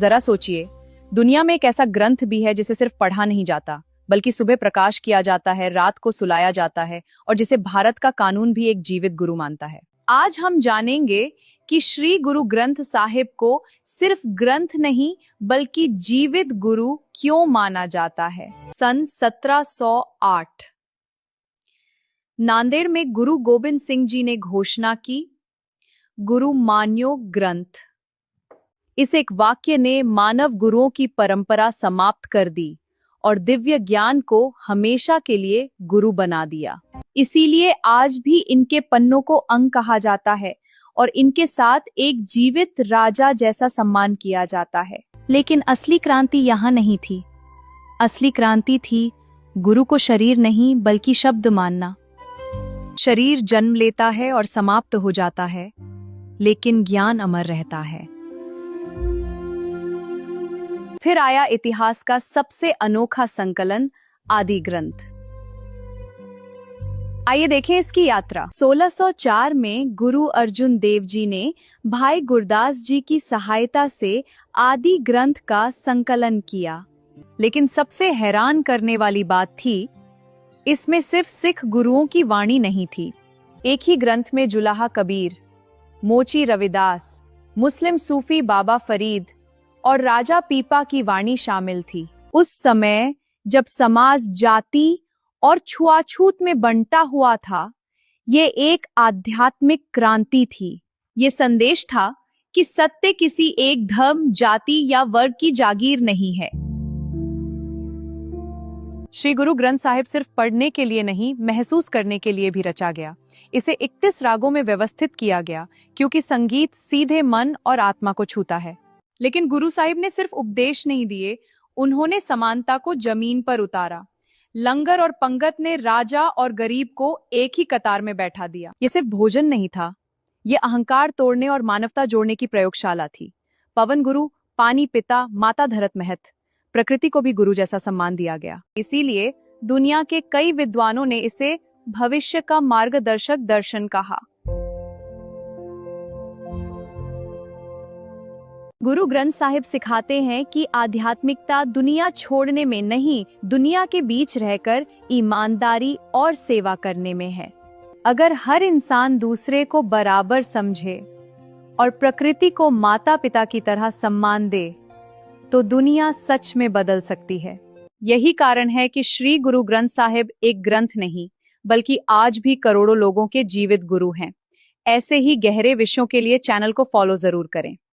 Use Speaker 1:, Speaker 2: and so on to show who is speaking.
Speaker 1: जरा सोचिए, दुनिया में एक ऐसा ग्रंथ भी है जिसे सिर्फ पढ़ा नहीं जाता, बल्कि सुबह प्रकाश किया जाता है, रात को सुलाया जाता है और जिसे भारत का कानून भी एक जीवित गुरु मानता है। आज हम जानेंगे कि श्री गुरु ग्रंथ साहिब को सिर्फ ग्रंथ नहीं बल्कि जीवित गुरु क्यों माना जाता है। सन 1708 नांदेड़ में गुरु गोबिंद सिंह जी ने घोषणा की, गुरु मान्यो ग्रंथ। इस एक वाक्य ने मानव गुरुओं की परंपरा समाप्त कर दी और दिव्य ज्ञान को हमेशा के लिए गुरु बना दिया। इसीलिए आज भी इनके पन्नों को अंग कहा जाता है और इनके साथ एक जीवित राजा जैसा सम्मान किया जाता है। लेकिन असली क्रांति यहाँ नहीं थी। असली क्रांति थी गुरु को शरीर नहीं बल्कि शब्द मानना। शरीर जन्म लेता है और समाप्त हो जाता है, लेकिन ज्ञान अमर रहता है। फिर आया इतिहास का सबसे अनोखा संकलन, आदि ग्रंथ। आइए देखें इसकी यात्रा। 1604 में गुरु अर्जुन देव जी ने भाई गुरदास जी की सहायता से आदि ग्रंथ का संकलन किया। लेकिन सबसे हैरान करने वाली बात थी, इसमें सिर्फ सिख गुरुओं की वाणी नहीं थी। एक ही ग्रंथ में जुलाहा कबीर, मोची रविदास, मुस्लिम सूफी बाबा फरीद और राजा पीपा की वाणी शामिल थी। उस समय जब समाज जाति और छुआछूत में बंटा हुआ था, ये एक आध्यात्मिक क्रांति थी। ये संदेश था कि सत्य किसी एक धर्म, जाति या वर्ग की जागीर नहीं है। श्री गुरु ग्रंथ साहिब सिर्फ पढ़ने के लिए नहीं, महसूस करने के लिए भी रचा गया। इसे 31 रागों में व्यवस्थित किया गया, क्योंकि संगीत सीधे मन और आत्मा को छूता है। लेकिन गुरु साहिब ने सिर्फ उपदेश नहीं दिए, उन्होंने समानता को जमीन पर उतारा। लंगर और पंगत ने राजा और गरीब को एक ही कतार में बैठा दिया। ये सिर्फ भोजन नहीं था, ये अहंकार तोड़ने और मानवता जोड़ने की प्रयोगशाला थी। पवन गुरु, पानी पिता, माता धरत महत, प्रकृति को भी गुरु जैसा सम्मान दिया गया। इसीलिए दुनिया के कई विद्वानों ने इसे भविष्य का मार्गदर्शक दर्शन कहा। गुरु ग्रंथ साहिब सिखाते हैं कि आध्यात्मिकता दुनिया छोड़ने में नहीं, दुनिया के बीच रहकर ईमानदारी और सेवा करने में है। अगर हर इंसान दूसरे को बराबर समझे और प्रकृति को माता पिता की तरह सम्मान दे, तो दुनिया सच में बदल सकती है। यही कारण है कि श्री गुरु ग्रंथ साहिब एक ग्रंथ नहीं, बल्कि आज भी करोड़ों लोगों के जीवित गुरु हैं। ऐसे ही गहरे विषयों के लिए चैनल को फॉलो जरूर करें।